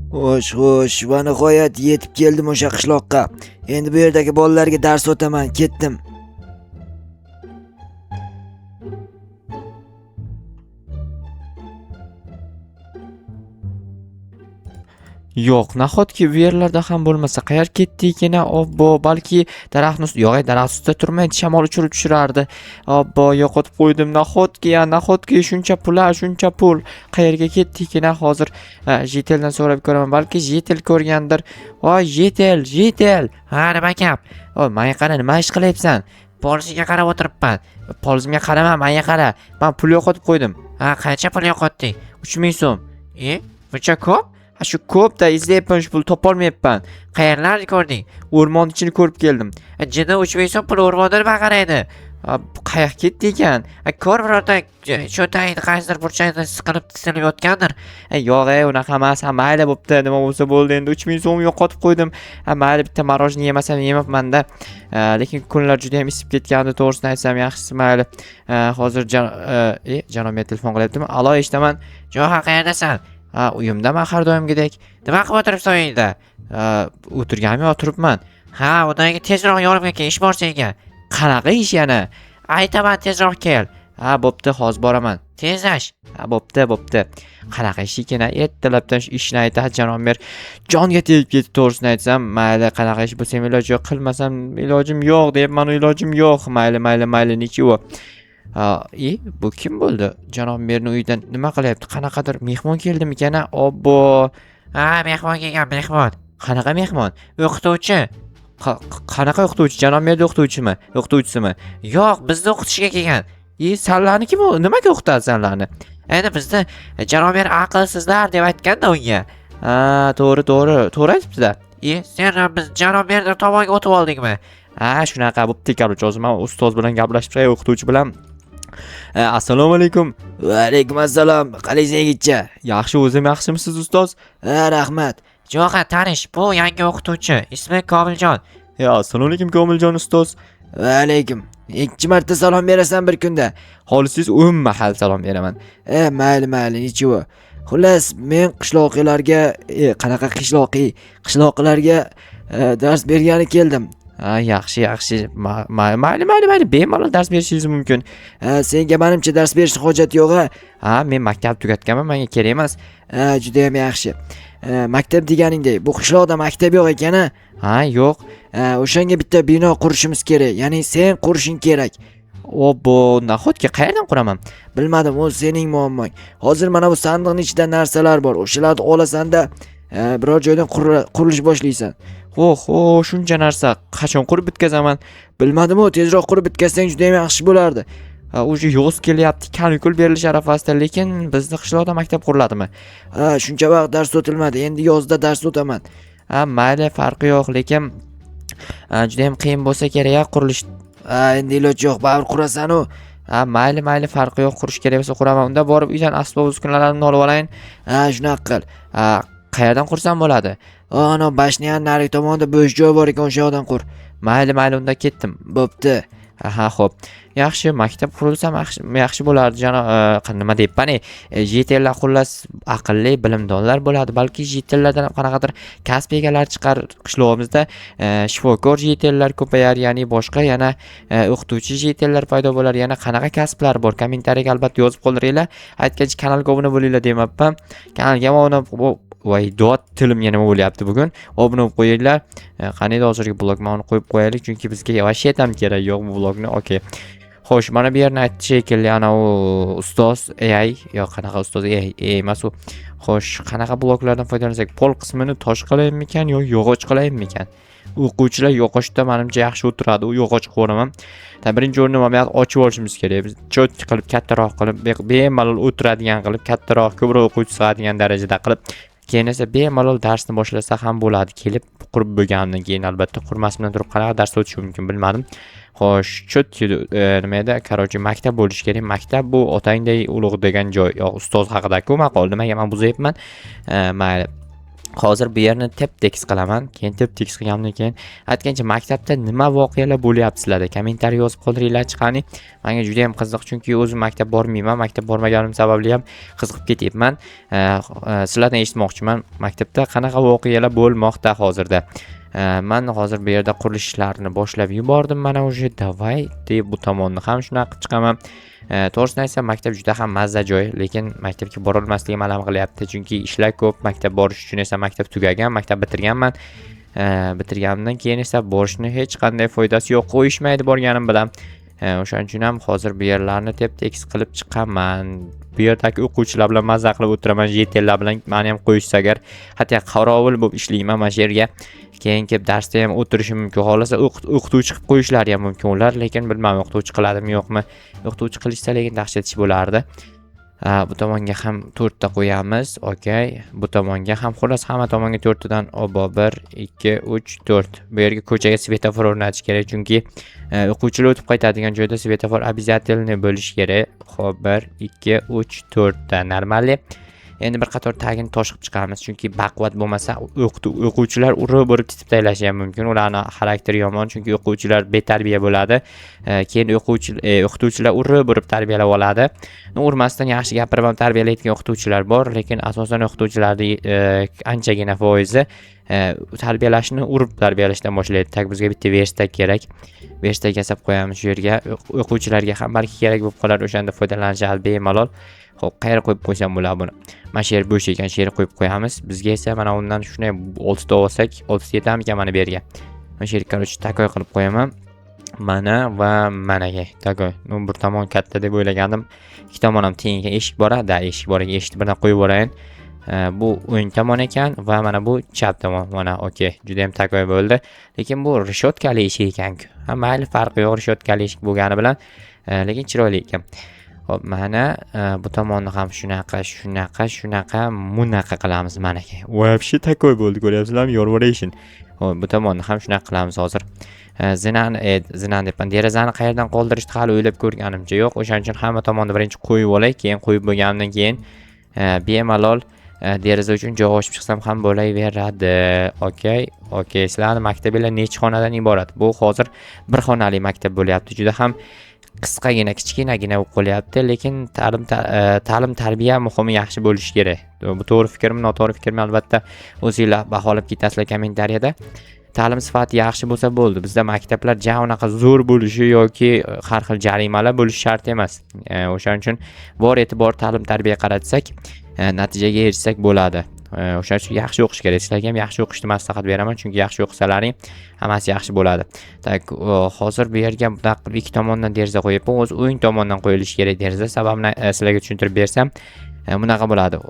Xo'sh, va nihoyat yetib keldim o'sha qishloqqa. Endi bu yerdagi bolalarga dars o'taman, ketdim. Yo'q, nahotki bu yerlarda ham bo'lmasa, qayer ketdikina, obbo, balki daraxtning yo'q, daraxt ustida turmaydi, shamol uchirib tushirardi. Obbo, yo'qotib qo'ydim. Nahotki shuncha pul. Qayerga ketdikina hozir Jeteldan so'rab ko'raman. Balki Jetel ko'rgandir. Voy, Jetel. Ha, nima gap? Voy, menga qara, nima ish qilyapsan? Polisiga qarab o'tiribman. Polisimga qarama, menga qara. Men pul yo'qotib qo'ydim. Ha, qancha pul yo'qotding? 3000 so'm. Buncha ko'p? Shu ko'pda izlayapman, shu pul topolmayapman. Qayerlarni ko'rding? O'rmon ichini ko'rib keldim. Jida 3000 so'm pul o'rmonda nima qaraydi? Qayoqqa ketdi ekan? Ko'r birorta shu tayda qaysidir burchakda siqilib yotgandir. Yo'q, unaqa emas. Mayli bo'pti, nima bo'lsa bo'ldi. Endi 3000 so'm yo'qotib qo'ydim. Mayli, bitta marojni yemasam yemabman-da. Lekin kunlar juda ham isib ketgandi, to'g'risini aytsam, yaxshisi mayli. Hozir janobga telefon qilyaptimi? Alo, eshitaman. Jo'ha, qayerdasan? Uyimdaman har doimgidek. Nima qilib o'tiribsan uyingda? O'tirganmi, o'tiribman. Ha, odamga tezroq yorib kel, ish bor senga. Qanaqa ish yana? Aytaman, tezroq kel. Ha, bo'pti, hozir boraman. Tezlash. Ha, bo'pti. Qanaqa ish ekan? Ertalabdan shu ishni aytadi janob mer. Jonga tegib ketdi, to'g'risini aytsam, mayli, qanaqa ish bo'lsa ham iloji yo'q, qilmasam ilojim yo'q deyapman, ilojim yo'q. Mayli, nechivo. Bu kim bo'ldi? Janob merning uyidan nima qilyapti? Qanaqadir mehmon keldimi ekan? Obbo. Ha, mehmon kelgan, mehmon. Qanaqa mehmon? O'qituvchi. Qanaqa o'qituvchi? Janob merning o'qituvchisimi? Yo'q, bizni o'qitishga kelgan. Sanlarni kim nimaga o'qitadi sanlarni? Endi bizni janob mer aqlsizlar deb aytganda unga. Ha, to'g'ri aytibdi-da. Sen biz janob merning tomonga o'tib oldingmi? Ha, shunaqa bo'pti, qaror. Hozir men ustoz bilan gaplashib turay, o'qituvchi bilan. Assalomu alaykum. Va alaykum assalom. Qalaysiz yigitcha? Yaxshi, o'zim yaxshimisiz ustoz? Rahmat. Jo'xa, tanish, bu yangi o'qituvchi, ismi Komiljon. Assalomu alaykum Komiljon ustoz. Va alaykum. Ikkinchi marta salom berasan bir kunda. Xolis 10 mahal salom beraman. Mayli, nechivo. Xullas, men qishloqilarga, qanaqa qishloqilarga dars bergani keldim. Yaxshi. Mayli, bemalol dars berishingiz mumkin. Senga menimcha dars berishning hojati yo'q-a? Men maktab tugatganman, menga kerak emas. Juda ham yaxshi. Maktab deganingdek, bu qishloqda maktab yo'q ekan-a? Yo'q. O'shanga bitta bino qurishimiz kerak. Ya'ni sen qurishing kerak. Obbo, nahotki qayerdan quraman? Bilmadim, u sening muammong. Hozir mana bu sandiqning ichida narsalar bor. O'shalarni olasan-da, biror joydan qurilish boshlaysan. Shuncha narsa qachon qurib bitkazaman? Bilmadim, tezroq qurib bitkazsang juda ham yaxshi bo'lardi. O'sha yoz kelyapti, kanikul berilish arafasida, lekin bizning qishloqda maktab quriladimi? Shuncha vaqt dars o'tilmadi. Endi yozda dars o'taman. Mayli, farqi yo'q, lekin juda ham qiyin bo'lsa kerak qurilish. Endi iloji yo'q, baribir qurasan-u. Mayli, farqi yo'q, qurish kerak bo'lsa quraman. Unda borib uydan asbob-uskunalarni olib olayin. Shunaqa qil. Qayerdan qursam bo'ladi? Ana Bashniyan nari tomonda bo'sh joy bor ekan, o'sha yoqdan qur. Mayli, unda ketdim. Bo'pti. Xo'p. Yaxshi, maktab qurilsa yaxshi bo'lardi, nima deyapman? Jetellar xullas aqlli, bilimdonlar bo'ladi. Balki jetellardan qanaqadir kasb egalari chiqar. Qishlog'imizda shifokor jetellar ko'payar, ya'ni boshqa yana o'qituvchi jetellar paydo bo'lar. Yana qanaqa kasblar bor? Kommentariyaga albatta yozib qoldiringlar. Aytgancha kanalga obuna bo'linglar deyapman. Kanalga obuna voy, dod tilim yana bo'lyapti bugun. Obuna bo'lib qo'yinglar. Qanday hozirgi blogni qo'yib qo'yaylik, chunki bizga vashiyat ham kerak yo'q bu blogni. Okey. Xo'sh, mana bu yerni aytdi shekilli, ana u ustoz yo'q, qanaqa ustoz emas u. Xo'sh, qanaqa bloklardan foydalansak, pol qismini tosh qilaymikan yoki yog'och qilaymikan? O'quvchilar yog'ochda menimcha yaxshi o'tiradi. U yog'och qo'raman. Birinchi o'rinni mana ochib olishimiz kerak. Biz cho'tki qilib, kattaroq qilib, bemalol o'tiradigan qilib, kattaroq, ko'proq o'quvchi sig'adigan darajada qilib, keyin esa bemalol darsni boshlasa ham bo'ladi. Kelib qurib bo'lgandan keyin albatta qurmasdan turib qanaqa dars o'tishi mumkin bilmadim. Xo'sh, cho'tki nima edi? Qarochi maktab bo'lish kerak. Maktab bu otangday ulug' degan joy. Yo, ustoz haqida-ku maqol. Nimaga men buzyapman? Mayli. hozir bu yerni tep-tekis qilaman. Keyin tep-tekis qilgandan keyin aytgancha maktabda nima voqealar bo'lyapti sizlarda? Kommentariy yozib qoldiringlar chiqani. Menga juda ham qiziq, chunki o'zim maktab bormayman. Maktab bormaganim sababli ham qiziqib ketyapman. Sizlardan eshitmoqchiman, maktabda qanaqa voqealar bo'lmoqda hozirda. Men hozir bu yerda qurilish ishlarini boshlab yubordim. Mana o'sha davay deb bu tomonni ham shunaqa qilib chiqaman. To'g'risini aytsam, maktab juda ham mazza joy, lekin maktabga bora olmasligim alam qilyapti, chunki ishlar ko'p. Maktab borish uchun esa maktab tugagan, maktab bitirganman. Bitirganimdan keyin esa borishni hech qanday foydasi yo'q, qo'yishmaydi borganim bilan. O'shaning uchun ham hozir bu yerlarni tep-tekis qilib chiqaman. Bu yerdagi o'quvchilar bilan mazza qilib o'tiraman, jetellar bilan meni ham qo'yishsa agar, hatto qorovul bo'lib ishlayman mana shu yerga. Keyin kelib darsda ham o'tirishim mumkin. Xohlasa o'qituvchi qilib qo'yishlari ham mumkin ular, lekin bilmadim o'qituvchi qiladimi yo'qmi. O'qituvchi qilishsa lekin dahshat ish bo'lardi. Bu tomonga ham 4 ta qo'yamiz. Okey. Bu tomonga ham xullas hamma tomonga 4 tadan 1 2 3 4. Bu yerga ko'chaga svetofor o'rnatish kerak, chunki o'quvchilar o'tib qaytadigan joyda svetofor обязательно bo'lishi kerak. Xo'p, 1 2 3 4 ta normalli. Endi bir qator tagini toshib chiqamiz, chunki baquvvat bo'lmasa o'quvchilar urib titib tashlashi ham mumkin. Ularning xarakteri yomon, chunki o'quvchilar betarbiya bo'ladi. Keyin o'qituvchilar urib tarbiyalab oladi. Urmasdan yaxshi gapirib ham tarbiyalaydigan o'qituvchilar bor, lekin asosan o'qituvchilarning anchagina foizi tarbiyalashni urib tarbiyalashdan boshlaydi. Tak bizga bitta verstak kerak. Verstak yasab qo'yamiz shu yerga. O'quvchilarga ham balki kerak bo'lib qolar, o'shanda foydalanishadi bemalol. Xo'p, qayerga qo'yib qo'ysam bo'ladi buni? Mana shu yer bo'sh ekan, shu yerga qo'yib qo'yamiz. Bizga esa mana undan shunday 6 ta olsak, 6 ta yetamikan mana bu yerga. Mana shu yerga qarshi takoy qilib qo'yaman. Mana va managa takoy. Bir tomon katta deb o'ylagandim. Ikki tomon ham teng ekan, eshik bor-da, eshik bor ekan, eshikni birdan qo'yib yuborayin. Bu o'ng tomon ekan va mana bu chap tomon. Mana okey, juda ham takoy bo'ldi. Lekin bu rishotkali eshik ekan-ku. Ha, mayli, farqi yo'q rishotkali eshik bo'lgani bilan, lekin chiroyli ekan. Hop, mana bu tomonni ham shunaqa munaqa qilamiz mana aka. Вообще takoy bo'ldi, ko'ryapsizlarmi? Yorvoration. Hop, bu tomonni ham shunaqa qilamiz hozir. Zinan debman. Derazani qayerdan qoldirishni hali o'ylab ko'rganimcha yo'q. O'shaning uchun hamma tomonni birinchi qo'yib olay, keyin qo'yib bo'lgandan keyin bemalol deraza uchun joy ochib chiqsam ham bo'laveradi. Okey. Sizlarning maktabinglar necha xonadan iborat? Bu hozir bir xonali maktab bo'lyapti. Juda ham qisqagina, kichkinagina bo'lib qolyapti, lekin ta'lim tarbiya muhimi yaxshi bo'lishi kerak. Bu to'g'ri fikrmi, noto'g'ri fikrmi, albatta o'zingizlar baholab ketasizlar kommentariyada. Ta'lim sifati yaxshi bo'lsa bo'ldi. Bizda maktablar unaqa zo'r bo'lishi yoki har xil jarimalar bo'lishi shart emas. O'shaning uchun bor e'tibor ta'lim tarbiya qaratsak, natijaga erishsak bo'ladi. O'shaning uchun yaxshi o'qish kerak. Sizlarga ham yaxshi o'qishni maslahat beraman, chunki yaxshi o'qisalaring hammasi yaxshi bo'ladi. Tak, hozir bu yerga ikki tomondan deraza qo'yibman. O'zi o'ng tomondan qo'yilishi kerak deraza. Sababini sizlarga tushuntirib bersam, bunaqa bo'ladi.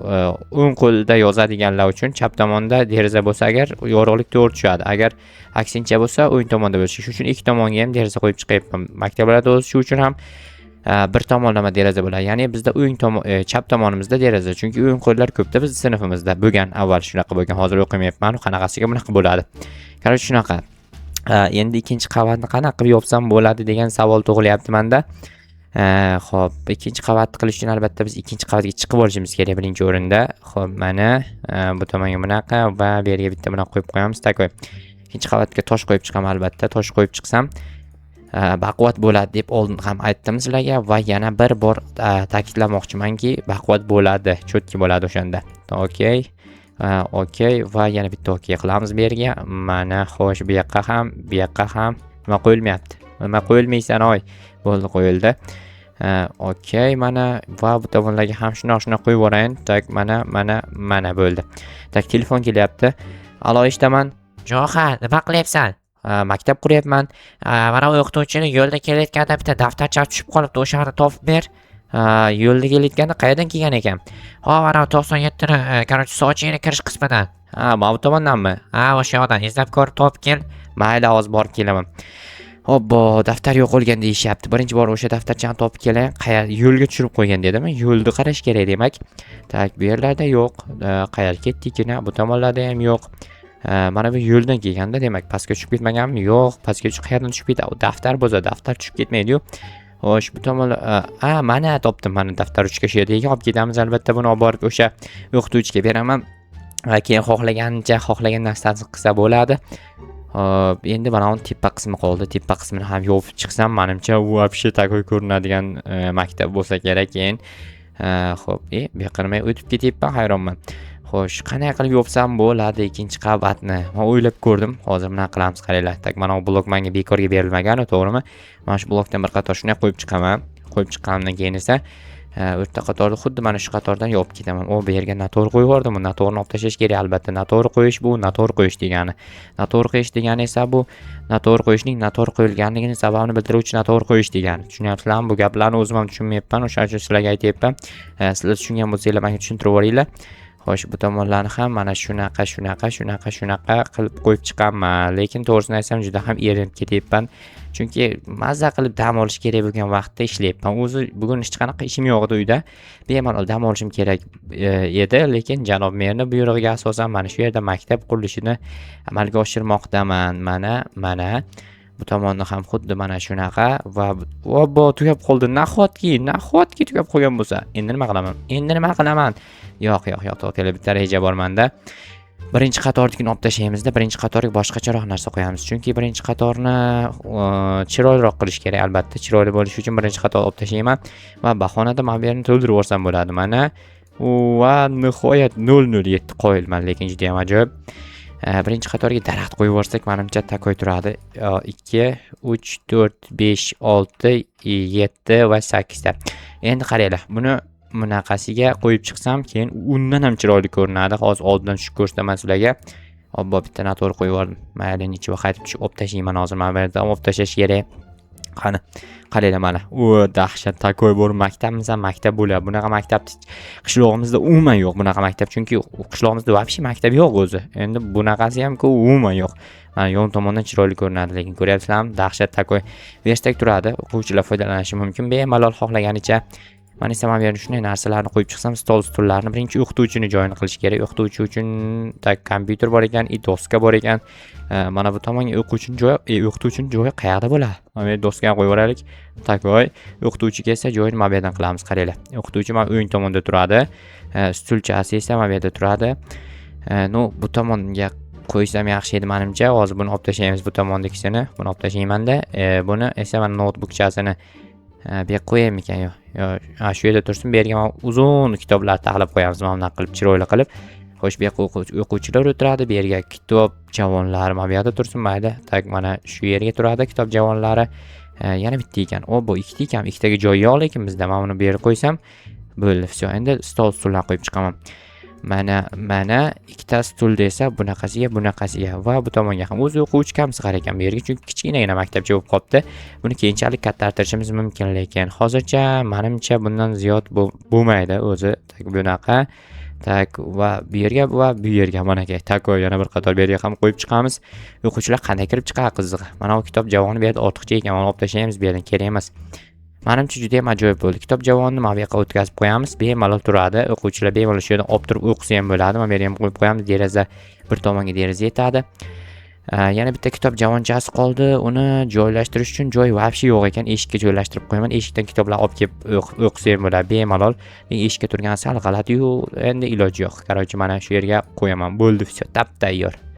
O'ng qo'lda yozadiganlar uchun chap tomonda deraza bo'lsa agar yorug'lik to'g'ri tushadi. Agar aksincha bo'lsa o'ng tomonda bo'lishi. Shuning uchun ikki tomonga ham deraza qo'yib chiqyapman. Maktablarda o'zi shu uchun ham bir tomonlama deraza bo'ladi. Ya'ni bizda chap tomonimizda deraza. Chunki o'ng qo'llar ko'pda bizning sinfimizda. Bo'lgan avval shunaqa bo'lgan. Hozir o'qimayapman. Qanaqasiga bunaqa bo'ladi. Qarang shunaqa. Endi ikkinchi qavatni qanaqa qilib yopsam bo'ladi degan savol tug'ilyapti menda. Xo'p, ikkinchi qavatni qilish uchun albatta biz ikkinchi qavatga chiqib olishimiz kerak birinchi o'rinda. Xo'p, mana bu tomonga bunaqa va bu yerga bitta bunaqa qo'yib qo'yamiz. Takoy. Ikkinchi qavatga tosh qo'yib chiqaman albatta. Tosh qo'yib chiqsam baquvvat bo'ladi deb oldin ham aytdim sizlarga va yana bir bor ta'kidlamoqchimanki, baquvvat bo'ladi, chotki bo'ladi o'shanda. Okey. Va yana bitta okey qilamiz bu yerga. Mana xo'sh, bu yoqqa ham nima qo'yilmayapti? Nima qo'yilmaysan oy? Bo'ldi, qo'yildi. Okey, mana va bu tomonlarga ham shuna qo'yib yuborayin. Tak, mana bo'ldi. Tak, telefon kelyapti. Alo, eshitaman. Jo'xa, nima qilyapsan? Maktab quryapman. Mana o'qituvchini yo'lda kelayotganda bitta daftarcha tushib qolibdi, o'shani topib ber. Yo'lda kelayotganda qayerdan kelgan ekan? Mana 97 ni, короче, sochingni kirish qismidan. Mana bu tomondanmi? O'sha yoqdan izlab ko'rib topib kel. Mayli, hozir borib kelaman. Obbo, daftar yo'qolgan deyishyapti. Birinchi bor o'sha daftarchani topib kelay. Yo'lga tushirib qo'ygan dedimi? Yo'lni qarash kerak demak. Tak, bu yerlarda yo'q. Qayerga ketdikina? Bu tomonlarda ham yo'q. Mana bu yo'ldan kelganda demak pastga tushib ketmaganmi? Yo'q, pastga qayerdan tushib ketadi? Daftar bo'lsa, daftar tushib ketmaydi-yu. Xo'sh, bu tomon mana topdim, mana daftar uchga shu yerga olib ketamiz. Albatta buni olib borib o'sha o'qituvchiga beraman. va keyin xohlagan narsasini qilsa bo'ladi. Hop, endi mana bu tepa qismi qoldi. Tepa qismini ham yopib chiqsam, menimcha u вообще takoy ko'rinadigan maktab bo'lsa kerak. Keyin xo'p, beqirmay o'tib ketyapman, hayronman. Xo'sh, qanday qilib yopsam bo'ladi ikkinchi qavatni? Men o'ylab ko'rdim. Hozir buni qilamiz, qaranglar. Mana bu blok menga bekorga berilmagan, to'g'rimi? Mana shu blokdan bir qator shunday qo'yib chiqaman. Qo'yib chiqqanimdan keyin esa o'rta qatorda xuddi mana shu qatordan yopib ketaman. Bu yerga noto'g'ri qo'yib yubordim. Bu noto'g'rini olib tashlash kerak albatta. Noto'g'ri qo'yish bu noto'g'ri qo'yish degani. Noto'g'ri qo'yish degani esa bu noto'g'ri qo'yishning noto'g'ri qo'yilganligini sababini bildiruvchi noto'g'ri qo'yish degani. Tushunyapsizlarmi? Bu gaplarni o'zim ham tushunmayapman. O'shaning uchun sizlarga aytyapman. Sizlar tushungan bo'lsanglar menga tushuntirib yuboringlar. Xo'sh, bu tomonlarni ham mana shunaqa qilib qo'yib chiqaman. Lekin to'g'risini aytsam, juda ham erinib ketyapman. Chunki mazza qilib dam olish kerak bo'lgan vaqtda ishlayapman. O'zi bugun hech qanaqa ishim yo'q edi uyda. Bemalol dam olishim kerak edi, lekin janob merning buyrug'iga asosan mana shu yerda maktab qurilishini amalga oshirmoqdaman. Mana bu tomonni ham xuddi mana shunaqa va tugab qoldi. Nahotki tugab qolgan bo'lsa, endi nima qilaman? Yo'q, to'g'ri, bitta reja bormanda. Birinchi qatornikini olib tashlaymizda, birinchi qatorga boshqacharoq narsa qo'yamiz. Chunki birinchi qatorni chiroyliroq qilish kerak, albatta. Chiroyli bo'lishi uchun birinchi qator olib tashlayman va bahonada mana bu yerni to'ldirib yuborsam bo'ladi. Mana va nihoyat 007 qo'yilman, lekin juda ham ajoyib. Birinchi qatorga daraxt qo'yib yuborsak, menimcha takoy turadi. 2, 3, 4, 5, 6, 7 va 8 ta. Endi qaranglar, buni bunaqasiga qo'yib chiqsam, keyin undan ham chiroyli ko'rinadi. Hozir oldindan shu ko'rsataman sizlarga. Obbo, bitta noto'g'ri qo'yib yubordim. Mayli, necha vaqt qaytib tushib olib tashlayman hozir. Mana bu yerda olib tashlash kerak. Qani, qaranglar mana. Dahshat, takoy bor maktabimiz ham maktab bo'ladi. Bunaqa maktab qishlog'imizda umuman yo'q bunaqa maktab. Chunki qishlog'imizda вообще maktab yo'q o'zi. Endi bunaqasi ham umuman yo'q. Mana yon tomondan chiroyli ko'rinadi, lekin ko'ryapsizlarmi? Dahshat takoy verstak turadi. O'quvchilar foydalanishi mumkin. Bemalol xohlaganicha. Mana esa men yerga shunday narsalarni qo'yib chiqsam, stollarni birinchi o'qituvchini joyini qilish kerak. O'qituvchi uchun kompyuter bor ekan, doska bor ekan. Mana bu tomonga o'qituvchining joyi qayerda bo'ladi? Mana bu doskani qo'yib yuboraylik. Takoy, o'qituvchiga esa joyini mana bu yerdan qilamiz, qaranglar. O'qituvchi mana o'ng tomonda turadi. Stulchasi esa mana bu yerda turadi. Bu tomonga qo'ysam yaxshi edi menimcha. Hozir buni olib tashlaymiz, bu tomondagini. Buni olib tashlaymanda, buni esa mana notebookchasini bu yerga qo'yaymi ekan yo? Shu yerda tursin. Bu yerga uzun kitoblar taxlab qo'yamiz, mana bunday qilib, chiroyli qilib. Xo'sh, bu yoqqa o'quvchilar o'tiradi, bu yerga kitob javonlari mana bu yerda tursin, mayli. Mana shu yerga turadi kitob javonlari. Yana bitta ekan. Bu ikkita ekan, ikkitaga joy yo'q, lekin bizda mana buni bu yerga qo'ysam bo'ldi. Всё, endi stullar qo'yib chiqaman. Mana ikkita stulda esa bunaqasiga va bu tomonga ham o'zi o'quvchi kamsiqar ekan bu yerga, chunki kichkinagina maktabcha bo'lib qolibdi. Buni keyinchalik kattartirishimiz mumkin, lekin hozircha menimcha bundan ziyod bo'lmaydi o'zi. Bunaqa va bu yerga mana takoy yana bir qator bu yerga ham qo'yib chiqamiz. O'quvchilar qanday kirib chiqadi qizig'i. Mana bu kitob javoni bu yerda ortiqcha ekan, uni olib tashlaymiz, bu yerdan kerak emas. Menimcha juda ham ajoyib bo'ldi. Kitob javonni mana bu yoqqa o'tkazib qo'yamiz. Bemalol turadi. O'quvchilar bemalol shu yerdan olib turib o'qisa ham bo'ladi. Mana bu yerga ham qo'yib qo'yamiz. Deraza bir tomonga deraza yetadi. Yana bitta kitob javonchasi qoldi. Uni joylashtirish uchun joy вообще yo'q ekan. Eshikka joylashtirib qo'yaman. Eshikdan kitoblar olib kelib o'qisa ham bo'ladi bemalol. Eshikka turgan sal g'alati-yu, endi iloji yo'q. Qarochi mana shu yerga qo'yaman. Bo'ldi, всё, tap tayyor.